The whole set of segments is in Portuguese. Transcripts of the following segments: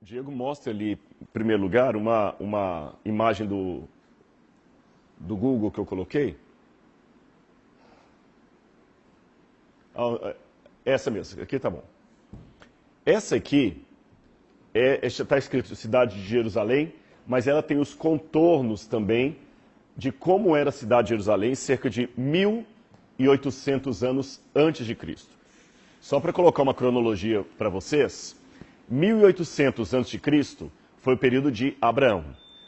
Diego, mostra ali, em primeiro lugar, uma imagem do Google que eu coloquei. Essa mesmo, aqui tá bom. Essa aqui está escrito Cidade de Jerusalém, mas ela tem os contornos também de como era a cidade de Jerusalém cerca de 1800 anos antes de Cristo. Só para colocar uma cronologia para vocês, 1800 a.C. foi o período de Abraão.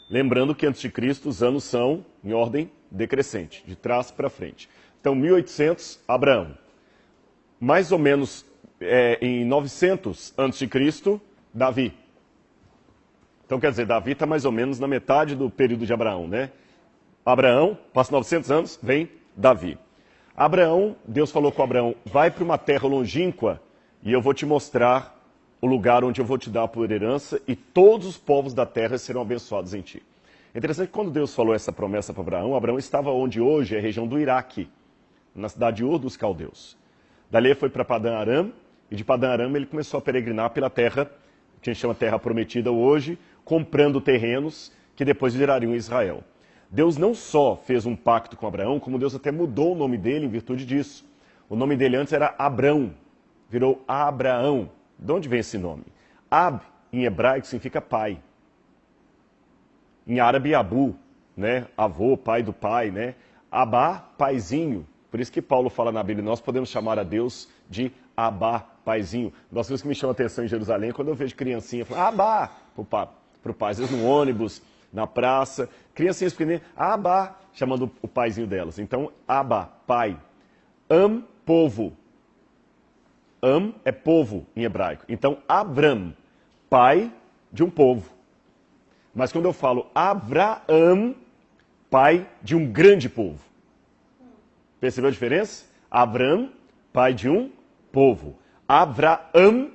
Lembrando que antes de Cristo os anos são em ordem decrescente, de trás para frente. Então 1800, Abraão. Mais ou menos em 900 a.C., Davi. Então quer dizer, Davi está mais ou menos na metade do período de Abraão, né? Abraão, passa 900 anos, vem Davi. Abraão, Deus falou com Abraão, vai para uma terra longínqua e eu vou te mostrar o lugar onde eu vou te dar por herança e todos os povos da terra serão abençoados em ti. É interessante que quando Deus falou essa promessa para Abraão, Abraão estava onde hoje é a região do Iraque, na cidade de Ur dos Caldeus. Dali ele foi para Padã Aram e de Padã Aram ele começou a peregrinar pela terra, que a gente chama Terra Prometida hoje, comprando terrenos que depois virariam Israel. Deus não só fez um pacto com Abraão, como Deus até mudou o nome dele em virtude disso. O nome dele antes era Abrão, virou Abraão. De onde vem esse nome? Ab, em hebraico, significa pai. Em árabe, Abu, né? Avô, pai do pai, né? Abá, paizinho. Por isso que Paulo fala na Bíblia, nós podemos chamar a Deus de Abá, paizinho. Nós coisas que me chamam a atenção em Jerusalém, quando eu vejo criancinha falando Abá, pro pai, às vezes no ônibus, na praça, criancinhas pequenininhas, Abá, chamando o paizinho delas. Então, Abá, pai. Povo. É povo em hebraico. Então, Abram, pai de um povo. Mas quando eu falo Abraão, pai de um grande povo. Percebeu a diferença? Abram, pai de um povo. Abraão,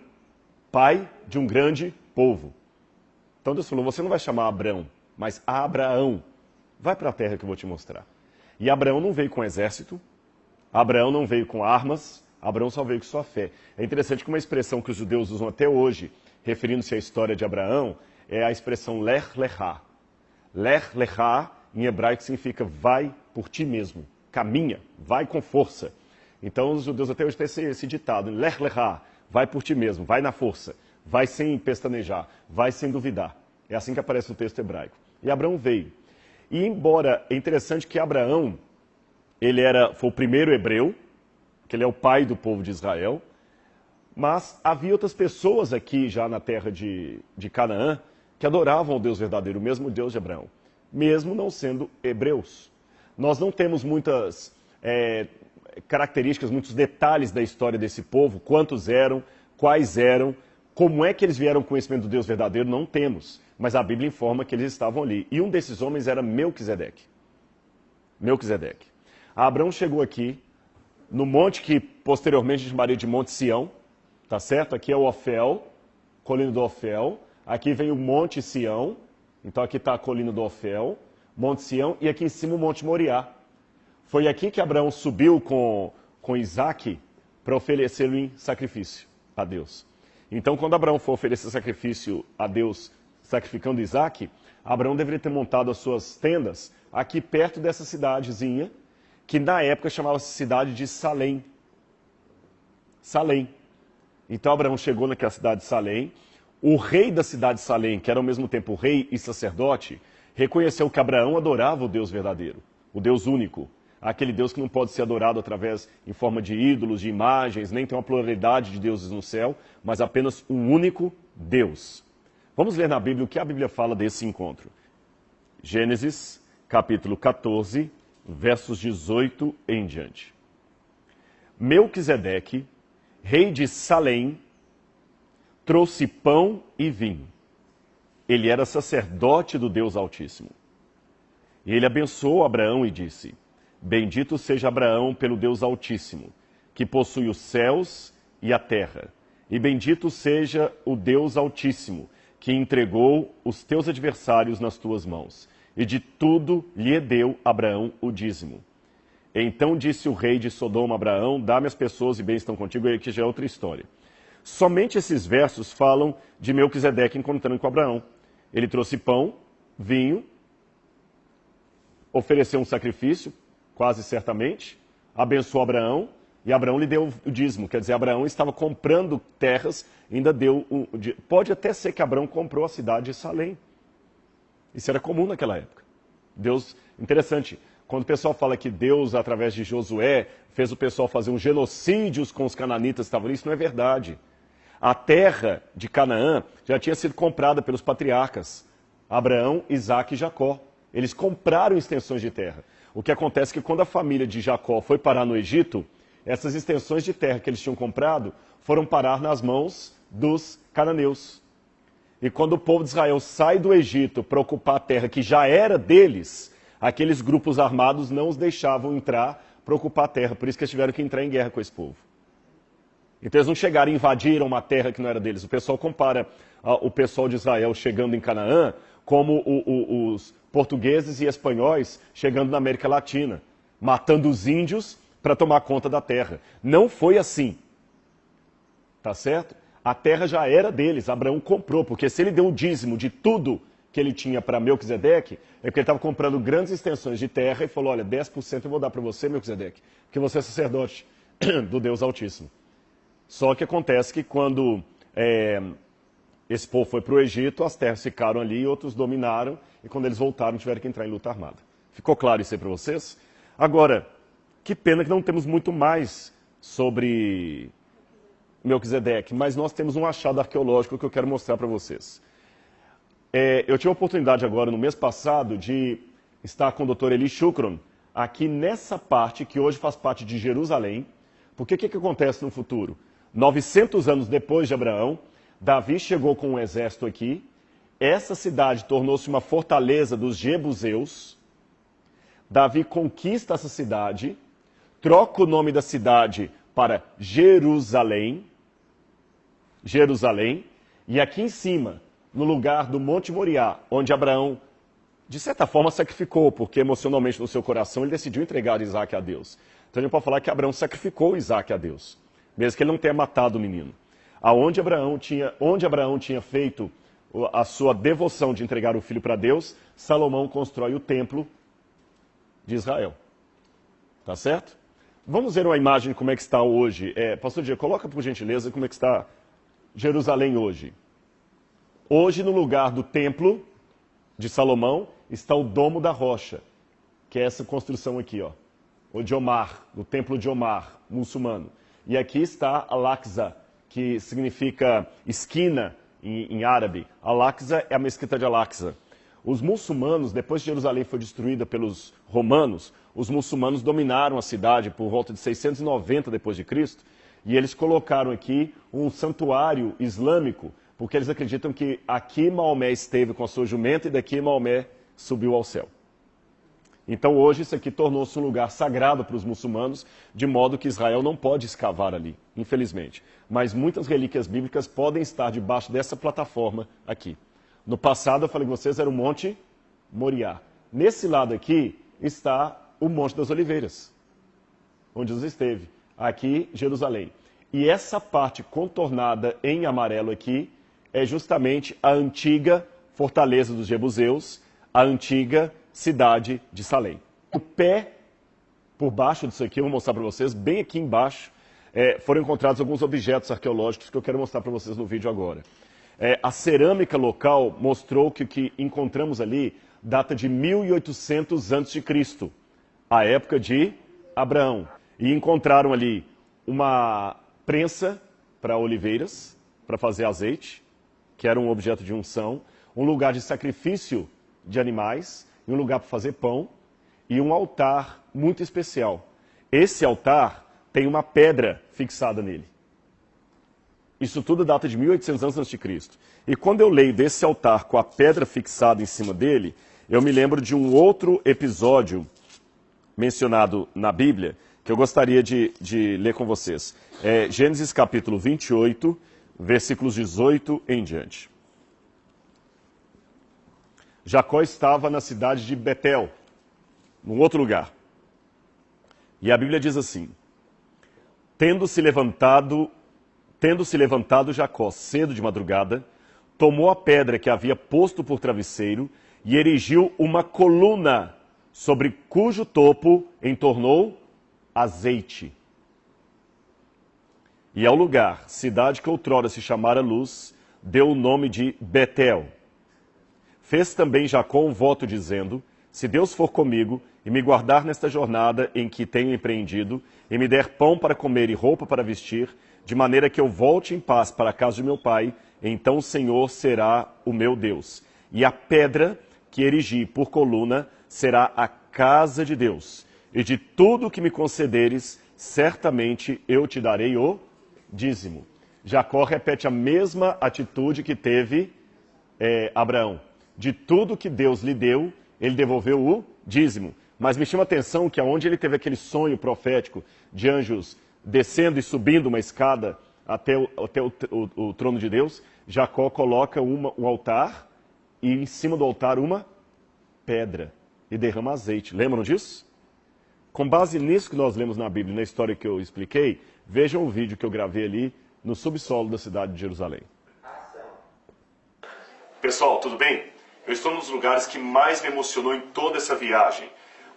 pai de um grande povo. Então Deus falou, você não vai chamar Abrão, mas Abraão. Vai para a terra que eu vou te mostrar. E Abraão não veio com exército, Abraão não veio com armas, Abraão só veio com sua fé. É interessante que uma expressão que os judeus usam até hoje, referindo-se à história de Abraão, é a expressão Lech Lechá. Lech Lechá, em hebraico, significa vai por ti mesmo, caminha, vai com força. Então os judeus até hoje têm esse ditado, Lech Lechá, vai por ti mesmo, vai na força, vai sem pestanejar, vai sem duvidar. É assim que aparece no texto hebraico. E Abraão veio. E embora é interessante que Abraão, foi o primeiro hebreu, que ele é o pai do povo de Israel, mas havia outras pessoas aqui já na terra de Canaã que adoravam o Deus verdadeiro, o mesmo Deus de Abraão, mesmo não sendo hebreus. Nós não temos muitas características, muitos detalhes da história desse povo, quantos eram, quais eram, como é que eles vieram com o conhecimento do Deus verdadeiro, não temos. Mas a Bíblia informa que eles estavam ali. E um desses homens era Melquisedeque. Melquisedeque. Abraão chegou aqui, no monte que posteriormente a gente chamaria de Monte Sião, tá certo? Aqui é o Ofel, colina do Ofel. Aqui vem o Monte Sião, então aqui está a colina do Ofel, Monte Sião, e aqui em cima o Monte Moriá. Foi aqui que Abraão subiu com Isaac para oferecê-lo em sacrifício a Deus. Então, quando Abraão for oferecer sacrifício a Deus, sacrificando Isaac, Abraão deveria ter montado as suas tendas aqui perto dessa cidadezinha, que na época chamava-se cidade de Salém. Salém. Então Abraão chegou naquela cidade de Salém. O rei da cidade de Salém, que era ao mesmo tempo rei e sacerdote, reconheceu que Abraão adorava o Deus verdadeiro, o Deus único. Aquele Deus que não pode ser adorado em forma de ídolos, de imagens, nem tem uma pluralidade de deuses no céu, mas apenas um único Deus. Vamos ler na Bíblia o que a Bíblia fala desse encontro. Gênesis, capítulo 14, versos 18 em diante. Melquisedeque, rei de Salém, trouxe pão e vinho. Ele era sacerdote do Deus Altíssimo. E ele abençoou Abraão e disse: Bendito seja Abraão pelo Deus Altíssimo, que possui os céus e a terra. E bendito seja o Deus Altíssimo, que entregou os teus adversários nas tuas mãos. E de tudo lhe deu Abraão o dízimo. Então disse o rei de Sodoma a Abraão: Dá-me as pessoas e bens estão contigo. E aqui já é outra história. Somente esses versos falam de Melquisedeque encontrando com Abraão. Ele trouxe pão, vinho, ofereceu um sacrifício, quase certamente, abençoou Abraão, e Abraão lhe deu o dízimo. Quer dizer, Abraão estava comprando terras, ainda deu... Pode até ser que Abraão comprou a cidade de Salém. Isso era comum naquela época. Deus, interessante, quando o pessoal fala que Deus, através de Josué, fez o pessoal fazer um genocídio com os cananitas que estavam ali, isso não é verdade. A terra de Canaã já tinha sido comprada pelos patriarcas, Abraão, Isaque e Jacó. Eles compraram extensões de terra. O que acontece é que quando a família de Jacó foi parar no Egito, essas extensões de terra que eles tinham comprado foram parar nas mãos dos cananeus. E quando o povo de Israel sai do Egito para ocupar a terra que já era deles, aqueles grupos armados não os deixavam entrar para ocupar a terra. Por isso que eles tiveram que entrar em guerra com esse povo. Então eles não chegaram e invadiram uma terra que não era deles. O pessoal compara o pessoal de Israel chegando em Canaã como os portugueses e espanhóis chegando na América Latina, matando os índios para tomar conta da terra. Não foi assim. Tá certo? A terra já era deles, Abraão comprou, porque se ele deu o dízimo de tudo que ele tinha para Melquisedeque, é porque ele estava comprando grandes extensões de terra e falou, olha, 10% eu vou dar para você, Melquisedeque, porque você é sacerdote do Deus Altíssimo. Só que acontece que quando esse povo foi para o Egito, as terras ficaram ali e outros dominaram, e quando eles voltaram tiveram que entrar em luta armada. Ficou claro isso aí para vocês? Agora, que pena que não temos muito mais sobre Melquisedeque, mas nós temos um achado arqueológico que eu quero mostrar para vocês. Eu tive a oportunidade agora, no mês passado, de estar com o Dr. Eli Shukron, aqui nessa parte, que hoje faz parte de Jerusalém, porque o que acontece no futuro? 900 anos depois de Abraão, Davi chegou com um exército aqui, essa cidade tornou-se uma fortaleza dos jebuseus, Davi conquista essa cidade, troca o nome da cidade para Jerusalém, e aqui em cima, no lugar do Monte Moriá, onde Abraão, de certa forma, sacrificou, porque emocionalmente no seu coração ele decidiu entregar Isaac a Deus. Então a gente pode falar que Abraão sacrificou Isaac a Deus, mesmo que ele não tenha matado o menino. Onde Abraão tinha feito a sua devoção de entregar o filho para Deus, Salomão constrói o templo de Israel. Tá certo? Vamos ver uma imagem de como é que está hoje. Pastor Diego, coloca por gentileza como é que está Jerusalém hoje. Hoje, no lugar do templo de Salomão, está o Domo da Rocha, que é essa construção aqui, ó. O de Omar, o templo de Omar, muçulmano. E aqui está Al-Aqsa, que significa esquina em árabe. Al-Aqsa é a mesquita de Al-Aqsa. Os muçulmanos, depois que Jerusalém foi destruída pelos romanos, os muçulmanos dominaram a cidade por volta de 690 depois de Cristo, e eles colocaram aqui um santuário islâmico, porque eles acreditam que aqui Maomé esteve com a sua jumenta e daqui Maomé subiu ao céu. Então hoje isso aqui tornou-se um lugar sagrado para os muçulmanos, de modo que Israel não pode escavar ali, infelizmente. Mas muitas relíquias bíblicas podem estar debaixo dessa plataforma aqui. No passado, eu falei com vocês, era o Monte Moriá. Nesse lado aqui está o Monte das Oliveiras, onde Jesus esteve. Aqui, Jerusalém. E essa parte contornada em amarelo aqui é justamente a antiga fortaleza dos jebuseus, a antiga cidade de Salém. O pé, por baixo disso aqui, eu vou mostrar para vocês, bem aqui embaixo, foram encontrados alguns objetos arqueológicos que eu quero mostrar para vocês no vídeo agora. A cerâmica local mostrou que o que encontramos ali data de 1800 a.C., a época de Abraão. E encontraram ali uma prensa para oliveiras, para fazer azeite, que era um objeto de unção, um lugar de sacrifício de animais, e um lugar para fazer pão, e um altar muito especial. Esse altar tem uma pedra fixada nele. Isso tudo data de 1800 anos a.C. E quando eu leio desse altar com a pedra fixada em cima dele, eu me lembro de um outro episódio mencionado na Bíblia, que eu gostaria de ler com vocês. Gênesis capítulo 28, versículos 18 em diante. Jacó estava na cidade de Betel, num outro lugar. E a Bíblia diz assim: tendo se levantado Tendo se levantado Jacó cedo de madrugada, tomou a pedra que havia posto por travesseiro e erigiu uma coluna, sobre cujo topo entornou azeite. E ao lugar, cidade que outrora se chamara Luz, deu o nome de Betel. Fez também Jacó um voto dizendo: se Deus for comigo e me guardar nesta jornada em que tenho empreendido, e me der pão para comer e roupa para vestir, de maneira que eu volte em paz para a casa de meu pai, então o Senhor será o meu Deus. E a pedra que erigi por coluna será a casa de Deus. E de tudo que me concederes, certamente eu te darei o dízimo. Jacó repete a mesma atitude que teve Abraão. De tudo que Deus lhe deu, ele devolveu o dízimo. Mas me chama a atenção que aonde ele teve aquele sonho profético de anjos descendo e subindo uma escada até o trono de Deus, Jacó coloca um altar e em cima do altar uma pedra e derrama azeite. Lembram disso? Com base nisso que nós lemos na Bíblia, na história que eu expliquei, vejam o vídeo que eu gravei ali no subsolo da cidade de Jerusalém. Pessoal, tudo bem? Eu estou nos lugares que mais me emocionou em toda essa viagem.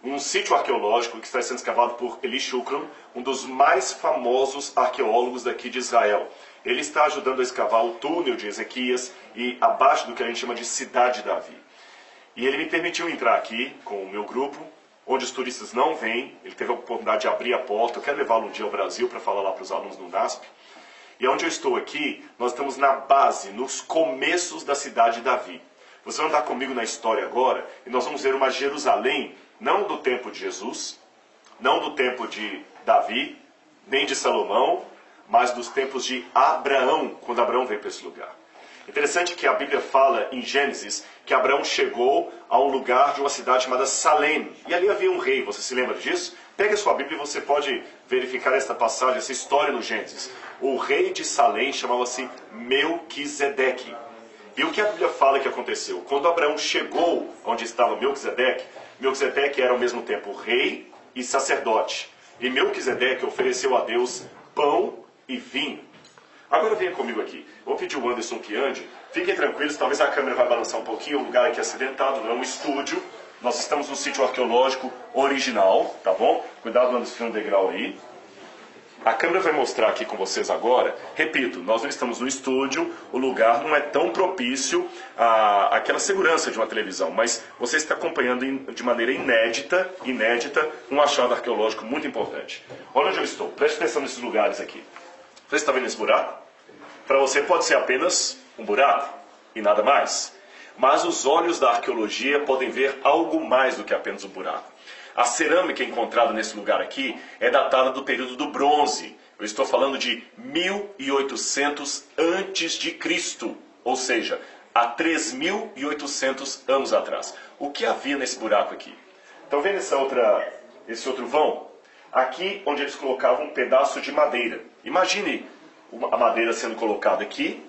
Um sítio arqueológico que está sendo escavado por Eli Shukron, um dos mais famosos arqueólogos daqui de Israel. Ele está ajudando a escavar o túnel de Ezequias e abaixo do que a gente chama de Cidade de Davi. E ele me permitiu entrar aqui com o meu grupo, onde os turistas não vêm. Ele teve a oportunidade de abrir a porta. Eu quero levá-lo um dia ao Brasil para falar lá para os alunos do NASP. E onde eu estou aqui, nós estamos na base, nos começos da Cidade de Davi. Você vai andar comigo na história agora e nós vamos ver uma Jerusalém, não do tempo de Jesus, não do tempo de Davi, nem de Salomão, mas dos tempos de Abraão, quando Abraão veio para esse lugar. Interessante que a Bíblia fala em Gênesis que Abraão chegou a um lugar de uma cidade chamada Salém. E ali havia um rei, você se lembra disso? Pega a sua Bíblia e você pode verificar esta passagem, essa história no Gênesis. O rei de Salém chamava-se Melquisedeque. E o que a Bíblia fala que aconteceu? Quando Abraão chegou onde estava Melquisedeque, Melquisedeque era ao mesmo tempo rei e sacerdote. E Melquisedeque ofereceu a Deus pão e vinho. Agora venha comigo aqui. Vou pedir o Anderson que ande. Fiquem tranquilos, talvez a câmera vai balançar um pouquinho. O lugar aqui é acidentado, não é um estúdio. Nós estamos no sítio arqueológico original, tá bom? Cuidado, Anderson, no degrau aí. A câmera vai mostrar aqui com vocês agora. Repito, nós não estamos no estúdio, o lugar não é tão propício àquela segurança de uma televisão, mas você está acompanhando de maneira inédita um achado arqueológico muito importante. Olha onde eu estou, preste atenção nesses lugares aqui. Você está vendo esse buraco? Para você pode ser apenas um buraco e nada mais. Mas os olhos da arqueologia podem ver algo mais do que apenas um buraco. A cerâmica encontrada nesse lugar aqui é datada do período do bronze. Eu estou falando de 1800 antes de Cristo, ou seja, há 3.800 anos atrás. O que havia nesse buraco aqui? Estão vendo esse outro vão? Aqui onde eles colocavam um pedaço de madeira. Imagine a madeira sendo colocada aqui,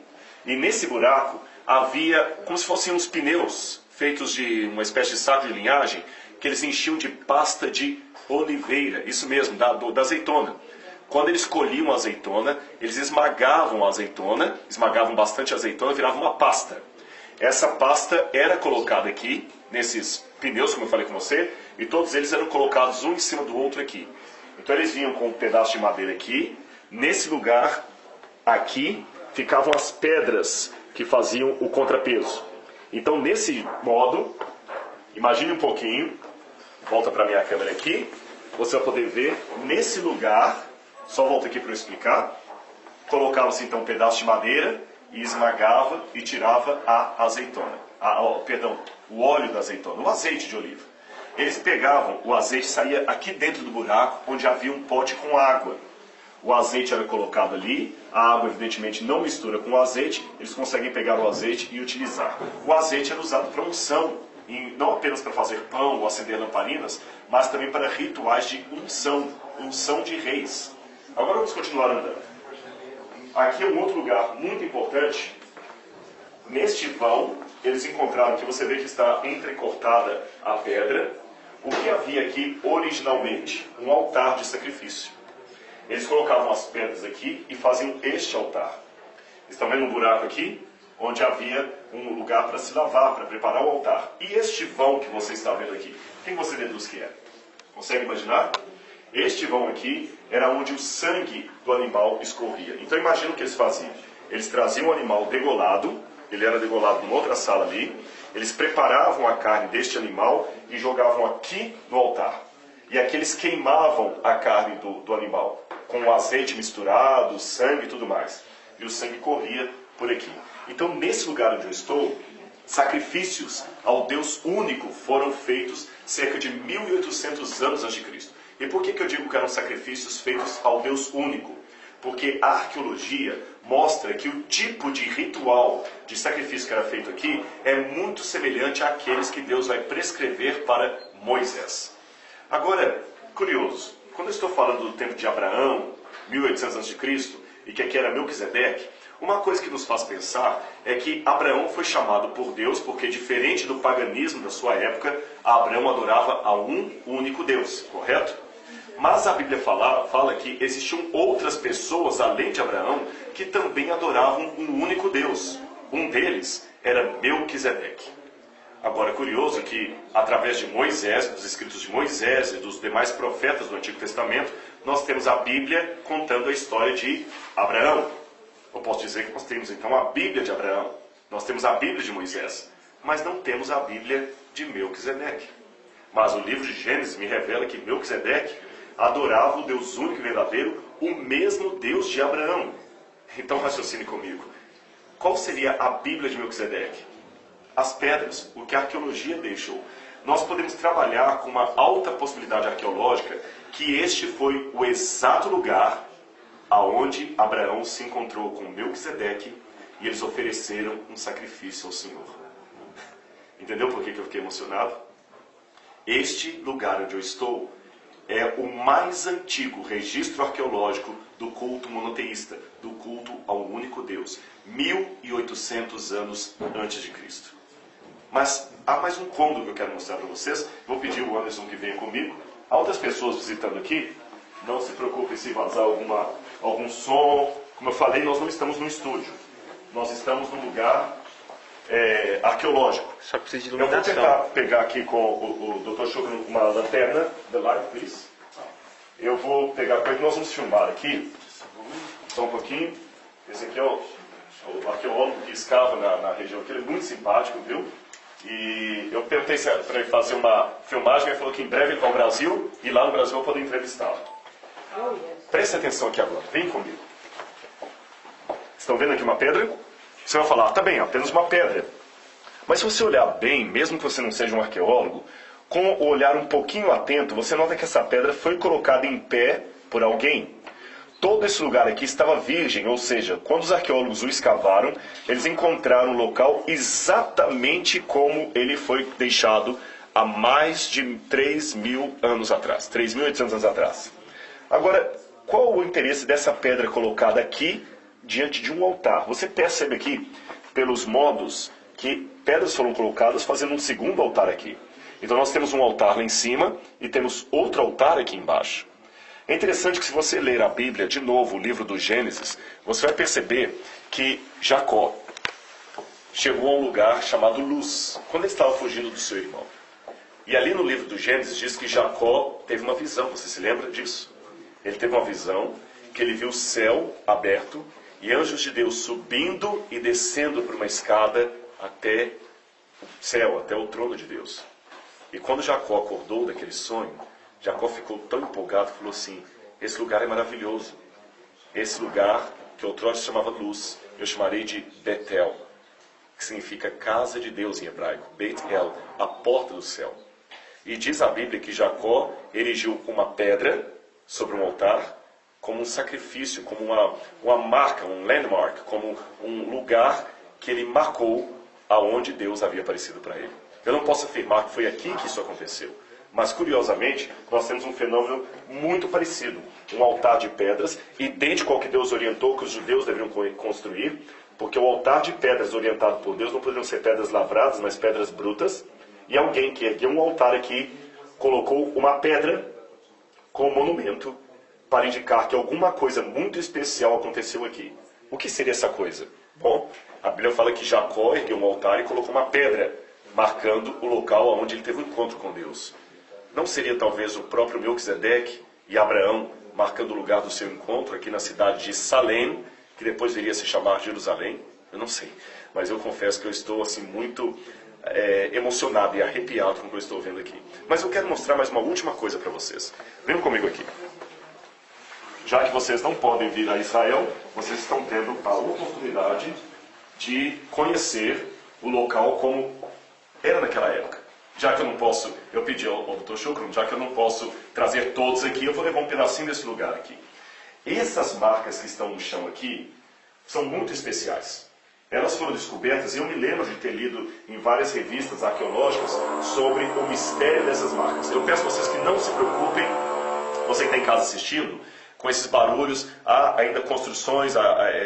e nesse buraco havia como se fossem uns pneus feitos de uma espécie de saco de linhagem, que eles enchiam de pasta de oliveira, isso mesmo, da azeitona. Quando eles colhiam a azeitona, eles esmagavam a azeitona, esmagavam bastante a azeitona, virava uma pasta. Essa pasta era colocada aqui, nesses pneus, como eu falei com você, e todos eles eram colocados um em cima do outro aqui. Então eles vinham com um pedaço de madeira aqui, nesse lugar, aqui, ficavam as pedras que faziam o contrapeso. Então, nesse modo, imagine um pouquinho, volta para a minha câmera aqui, você vai poder ver, nesse lugar, só volta aqui para eu explicar, colocava-se então um pedaço de madeira e esmagava e tirava a azeitona, o óleo da azeitona, o azeite de oliva. Eles pegavam, o azeite saía aqui dentro do buraco, onde havia um pote com água. O azeite era colocado ali, a água evidentemente não mistura com o azeite, eles conseguem pegar o azeite e utilizar. O azeite era usado para unção, não apenas para fazer pão ou acender lamparinas, mas também para rituais de unção de reis. Agora vamos continuar andando. Aqui é um outro lugar muito importante. Neste vão, eles encontraram, que você vê que está entrecortada a pedra, o que havia aqui originalmente? Um altar de sacrifício. Eles colocavam as pedras aqui e faziam este altar. Estão vendo um buraco aqui? Onde havia um lugar para se lavar, para preparar o altar. E este vão que você está vendo aqui, quem você deduz que é? Consegue imaginar? Este vão aqui era onde o sangue do animal escorria. Então imagina o que eles faziam. Eles traziam o animal degolado, ele era degolado numa outra sala ali, eles preparavam a carne deste animal e jogavam aqui no altar. E aqui eles queimavam a carne do animal, com o azeite misturado, sangue e tudo mais. E o sangue corria por aqui. Então nesse lugar onde eu estou, sacrifícios ao Deus único foram feitos cerca de 1800 anos antes de Cristo. E por que eu digo que eram sacrifícios feitos ao Deus único? Porque a arqueologia mostra que o tipo de ritual de sacrifício que era feito aqui é muito semelhante àqueles que Deus vai prescrever para Moisés. Agora, curioso, quando eu estou falando do tempo de Abraão, 1800 a.C., e que aqui era Melquisedeque, uma coisa que nos faz pensar é que Abraão foi chamado por Deus porque, diferente do paganismo da sua época, Abraão adorava a um único Deus, correto? Mas a Bíblia fala que existiam outras pessoas, além de Abraão, que também adoravam um único Deus. Um deles era Melquisedeque. Agora, é curioso que, através de Moisés, dos escritos de Moisés e dos demais profetas do Antigo Testamento, nós temos a Bíblia contando a história de Abraão. Eu posso dizer que nós temos, então, a Bíblia de Abraão. Nós temos a Bíblia de Moisés. Mas não temos a Bíblia de Melquisedeque. Mas o livro de Gênesis me revela que Melquisedeque adorava o Deus único e verdadeiro, o mesmo Deus de Abraão. Então raciocine comigo. Qual seria a Bíblia de Melquisedeque? As pedras, o que a arqueologia deixou. Nós podemos trabalhar com uma alta possibilidade arqueológica que este foi o exato lugar aonde Abraão se encontrou com Melquisedeque e eles ofereceram um sacrifício ao Senhor. Entendeu por que eu fiquei emocionado? Este lugar onde eu estou é o mais antigo registro arqueológico do culto monoteísta, do culto ao único Deus, 1800 anos antes de Cristo. Mas há mais um cômodo que eu quero mostrar para vocês. Vou pedir o Anderson que venha comigo. Há outras pessoas visitando aqui. Não se preocupe se vazar algum som. Como eu falei, nós não estamos no estúdio. Nós estamos num lugar arqueológico. Só precisa de Eu vou iluminação. tentar pegar aqui com o Dr. Chuck uma lanterna. The light, please. Eu vou pegar com ele. Nós vamos filmar aqui. Só um pouquinho. Esse aqui é o arqueólogo que escava na região aqui. Ele é muito simpático, viu? E eu perguntei para ele fazer uma filmagem. Ele falou que em breve ele vai ao Brasil. E lá no Brasil eu vou poder entrevistá-lo. Preste atenção aqui agora. Vem comigo. Estão vendo aqui uma pedra? Você vai falar, tá bem, apenas uma pedra. Mas se você olhar bem, mesmo que você não seja um arqueólogo, com o olhar um pouquinho atento, você nota que essa pedra foi colocada em pé por alguém. Todo esse lugar aqui estava virgem, ou seja, quando os arqueólogos o escavaram, eles encontraram o local exatamente como ele foi deixado há mais de 3.000 anos atrás, 3.800 anos atrás. Agora, qual o interesse dessa pedra colocada aqui diante de um altar? Você percebe aqui, pelos modos, que pedras foram colocadas fazendo um segundo altar aqui. Então nós temos um altar lá em cima e temos outro altar aqui embaixo. É interessante que se você ler a Bíblia, de novo, o livro do Gênesis, você vai perceber que Jacó chegou a um lugar chamado Luz, quando ele estava fugindo do seu irmão. E ali no livro do Gênesis diz que Jacó teve uma visão, você se lembra disso? Ele teve uma visão que ele viu o céu aberto e anjos de Deus subindo e descendo por uma escada até o céu, até o trono de Deus. E quando Jacó acordou daquele sonho, Jacó ficou tão empolgado que falou assim, esse lugar é maravilhoso. Esse lugar, que outrora se chamava Luz, eu chamarei de Betel, que significa casa de Deus em hebraico. Beit El, a porta do céu. E diz a Bíblia que Jacó erigiu uma pedra sobre um altar, como um sacrifício, como uma marca, um landmark, como um lugar que ele marcou aonde Deus havia aparecido para ele. Eu não posso afirmar que foi aqui que isso aconteceu, mas curiosamente nós temos um fenômeno muito parecido. Um altar de pedras, idêntico ao que Deus orientou que os judeus deveriam construir, porque o altar de pedras orientado por Deus não poderiam ser pedras lavradas, mas pedras brutas, e alguém que ergueu um altar aqui colocou uma pedra como monumento para indicar que alguma coisa muito especial aconteceu aqui. O que seria essa coisa? Bom, a Bíblia fala que Jacó ergueu um altar e colocou uma pedra, marcando o local onde ele teve um encontro com Deus. Não seria talvez o próprio Melquisedeque e Abraão marcando o lugar do seu encontro aqui na cidade de Salém, que depois viria a se chamar Jerusalém? Eu não sei, mas eu confesso que eu estou assim muito emocionado e arrepiado com o que eu estou vendo aqui. Mas eu quero mostrar mais uma última coisa para vocês. Venham comigo aqui. Já que vocês não podem vir a Israel, vocês estão tendo a oportunidade de conhecer o local como era naquela época. Já que eu não posso, eu pedi ao Dr. Shukran, já que eu não posso trazer todos aqui, eu vou levar um pedacinho desse lugar aqui. Essas marcas que estão no chão aqui são muito especiais. Elas foram descobertas, e eu me lembro de ter lido em várias revistas arqueológicas sobre o mistério dessas marcas. Eu peço a vocês que não se preocupem, você que está em casa assistindo, com esses barulhos, há ainda construções,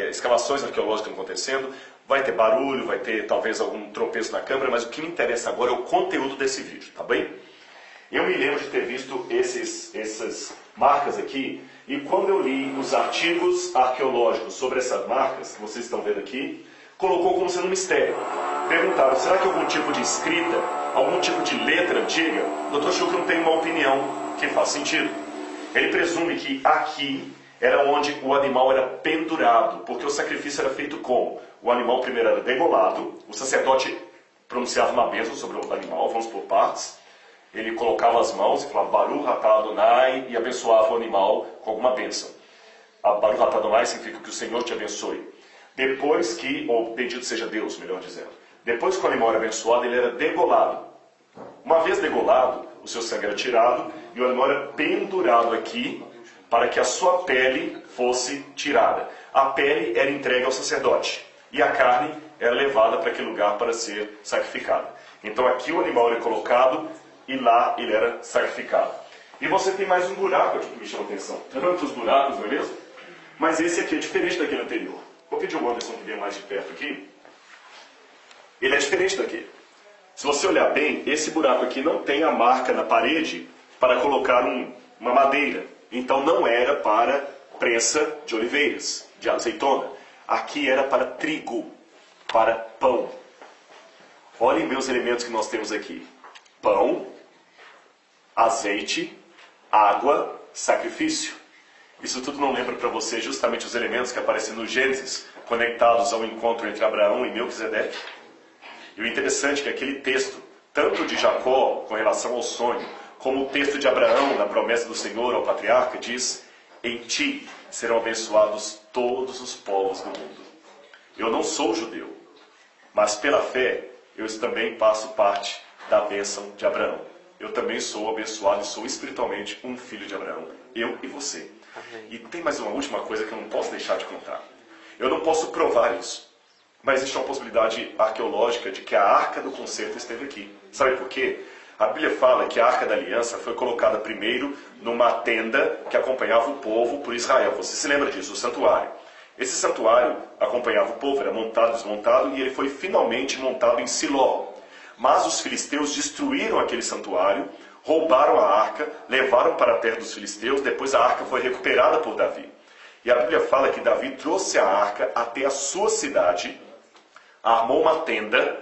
escavações arqueológicas acontecendo, vai ter barulho, vai ter talvez algum tropeço na câmera, mas o que me interessa agora é o conteúdo desse vídeo, tá bem? Eu me lembro de ter visto essas marcas aqui, e quando eu li os artigos arqueológicos sobre essas marcas, que vocês estão vendo aqui, colocou como sendo um mistério. Perguntaram, será que algum tipo de escrita, algum tipo de letra antiga? O Dr. Shukran tem uma opinião que faz sentido. Ele presume que aqui era onde o animal era pendurado, porque o sacrifício era feito como? O animal primeiro era degolado, o sacerdote pronunciava uma bênção sobre o animal, vamos por partes, ele colocava as mãos e falava Baruch atah Adonai e abençoava o animal com alguma bênção. A Baruch atah Adonai significa que o Senhor te abençoe. Depois que, ou bendito seja Deus, melhor dizendo, depois que o animal era abençoado, ele era degolado. Uma vez degolado, o seu sangue era tirado e o animal era pendurado aqui para que a sua pele fosse tirada. A pele era entregue ao sacerdote e a carne era levada para aquele lugar para ser sacrificada. Então aqui o animal era colocado e lá ele era sacrificado. E você tem mais um buraco aqui que me chama a atenção. Tantos buracos, não é mesmo? Mas esse aqui é diferente daquele anterior. Vou pedir ao Anderson que venha mais de perto aqui. Ele é diferente daqui. Se você olhar bem, esse buraco aqui não tem a marca na parede para colocar uma madeira. Então não era para prensa de oliveiras, de azeitona. Aqui era para trigo, para pão. Olhem bem os elementos que nós temos aqui. Pão, azeite, água, sacrifício. Isso tudo não lembra para você justamente os elementos que aparecem no Gênesis, conectados ao encontro entre Abraão e Melquisedeque? E o interessante é que aquele texto, tanto de Jacó com relação ao sonho, como o texto de Abraão na promessa do Senhor ao patriarca, diz: em ti serão abençoados todos os povos do mundo. Eu não sou judeu, mas pela fé eu também faço parte da bênção de Abraão. Eu também sou abençoado e sou espiritualmente um filho de Abraão. Eu e você. Amém. E tem mais uma última coisa que eu não posso deixar de contar. Eu não posso provar isso, mas existe uma possibilidade arqueológica de que a Arca do Concerto esteve aqui. Sabe por quê? A Bíblia fala que a Arca da Aliança foi colocada primeiro numa tenda que acompanhava o povo por Israel. Você se lembra disso, o santuário. Esse santuário acompanhava o povo, era montado, desmontado, e ele foi finalmente montado em Siló. Mas os filisteus destruíram aquele santuário, roubaram a arca, levaram para a terra dos filisteus, depois a arca foi recuperada por Davi. E a Bíblia fala que Davi trouxe a arca até a sua cidade, armou uma tenda,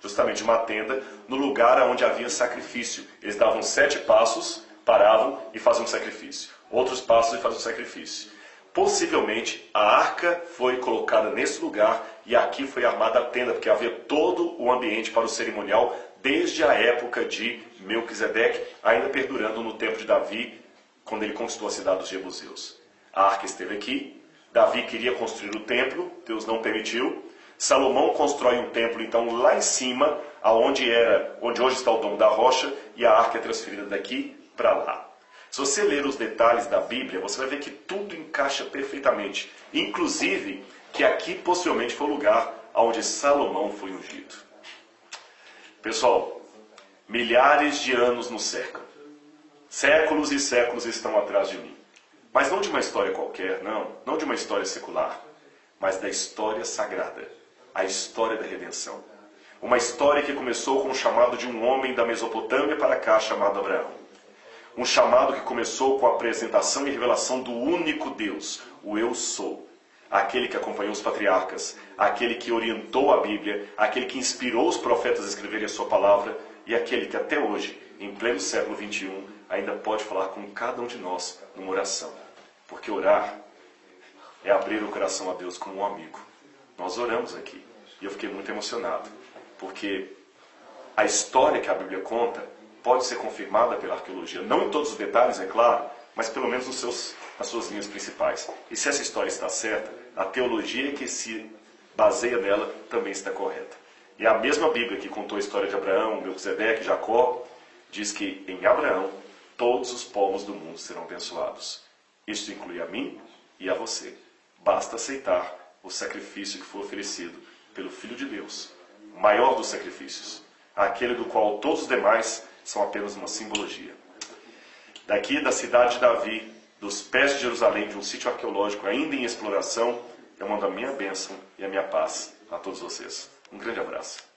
justamente uma tenda, no lugar onde havia sacrifício. Eles davam 7 passos, paravam e faziam sacrifício. Outros passos e faziam sacrifício. Possivelmente a arca foi colocada nesse lugar e aqui foi armada a tenda, porque havia todo o ambiente para o cerimonial desde a época de Melquisedeque, ainda perdurando no tempo de Davi, quando ele conquistou a cidade dos Jebuseus. A arca esteve aqui, Davi queria construir o templo, Deus não permitiu. Salomão constrói um templo, então, lá em cima, onde hoje está o Domo da Rocha, e a arca é transferida daqui para lá. Se você ler os detalhes da Bíblia, você vai ver que tudo encaixa perfeitamente. Inclusive, que aqui possivelmente foi o lugar onde Salomão foi ungido. Pessoal, milhares de anos nos cercam. Séculos e séculos estão atrás de mim. Mas não de uma história qualquer, não de uma história secular, mas da história sagrada, a história da redenção. Uma história que começou com o chamado de um homem da Mesopotâmia para cá chamado Abraão. Um chamado que começou com a apresentação e revelação do único Deus, o Eu Sou. Aquele que acompanhou os patriarcas, aquele que orientou a Bíblia, aquele que inspirou os profetas a escreverem a sua palavra e aquele que até hoje, em pleno século XXI, ainda pode falar com cada um de nós numa oração. Porque orar é abrir o coração a Deus como um amigo. Nós oramos aqui e eu fiquei muito emocionado, porque a história que a Bíblia conta pode ser confirmada pela arqueologia, não em todos os detalhes, é claro, mas pelo menos nas suas linhas principais. E se essa história está certa, a teologia que se baseia nela também está correta. E a mesma Bíblia que contou a história de Abraão, Melquisedeque, Jacó, diz que em Abraão todos os povos do mundo serão abençoados. Isso inclui a mim e a você. Basta aceitar o sacrifício que foi oferecido pelo Filho de Deus, o maior dos sacrifícios, aquele do qual todos os demais são apenas uma simbologia. Daqui da cidade de Davi, dos pés de Jerusalém, de um sítio arqueológico ainda em exploração, eu mando a minha bênção e a minha paz a todos vocês. Um grande abraço.